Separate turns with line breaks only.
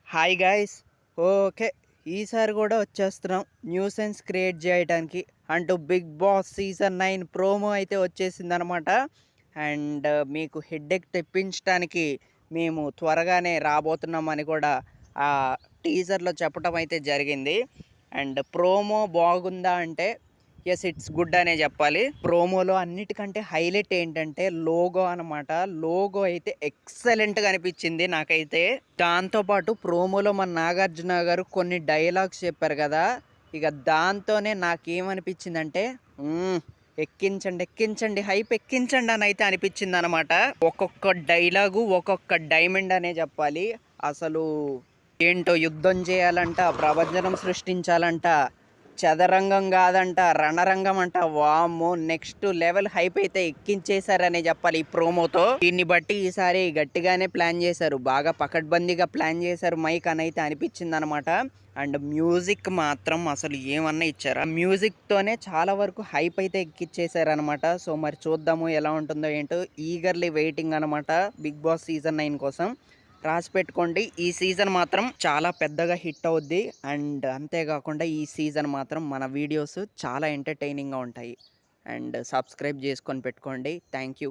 Hi guys. Okay. ఈసారి కూడా వచ్చేస్తున్నాం న్యూసెన్స్ క్రియేట్ చేయడానికి అంటూ బిగ్ బాస్ సీజన్ 9 ప్రోమో అయితే వచ్చేసిందనమాట. అండ్ మీకు హెడ్‌ఏక్ తెప్పించడానికి మేము త్వరగానే రాబోతున్నామని కూడా ఆ టీజర్‌లో చెప్పటం అయితే జరిగింది. అండ్ ప్రోమో బాగుందా అంటే యెస్, ఇట్స్ గుడ్ అనే చెప్పాలి. ప్రోమోలో అన్నిటికంటే హైలైట్ ఏంటంటే లోగో అనమాట. లోగో అయితే ఎక్సలెంట్‌గా అనిపించింది నాకైతే. దాంతో పాటు ప్రోమోలో మన నాగార్జున గారు కొన్ని డైలాగ్స్ చెప్పారు కదా! ఇక దాంతోనే నాకేమనిపించిందంటే ఎక్కించండి, ఎక్కించండి, హైప్ ఎక్కించండి అని అయితే అనిపించిందనమాట. ఒక్కొక్క డైలాగు ఒక్కొక్క డైమండ్ అనే చెప్పాలి. అసలు ఏంటో యుద్ధం చేయాలంట, ప్రభంజనం సృష్టించాలంట, చదరంగం కాదంట, రణరంగం అంట. వామ్మో! నెక్స్ట్ లెవెల్ హైప్ అయితే ఎక్కించేశారనే చెప్పాలి ఈ ప్రోమోతో. దీన్ని బట్టి ఈసారి గట్టిగానే ప్లాన్ చేశారు, బాగా పకడ్బందీగా ప్లాన్ చేశారు మైక్ అని అయితే అనిపించింది అనమాట. అండ్ మ్యూజిక్ మాత్రం అసలు ఏమన్నా ఇచ్చారు. ఆ మ్యూజిక్ తోనే చాలా వరకు హైప్ అయితే ఎక్కిచ్చేసారు అనమాట. సో మరి చూద్దాము ఎలా ఉంటుందో ఏంటో. ఈగర్లీ వెయిటింగ్ అనమాట బిగ్ బాస్ సీజన్ 9 కోసం. రాసి పెట్టుకోండి, ఈ సీజన్ మాత్రం చాలా పెద్దగా హిట్ అవుద్ది. అండ్ అంతేకాకుండా ఈ సీజన్ మాత్రం మన వీడియోస్ చాలా ఎంటర్టైనింగ్గా ఉంటాయి. అండ్ సబ్స్క్రైబ్ చేసుకొని పెట్టుకోండి. Thank you.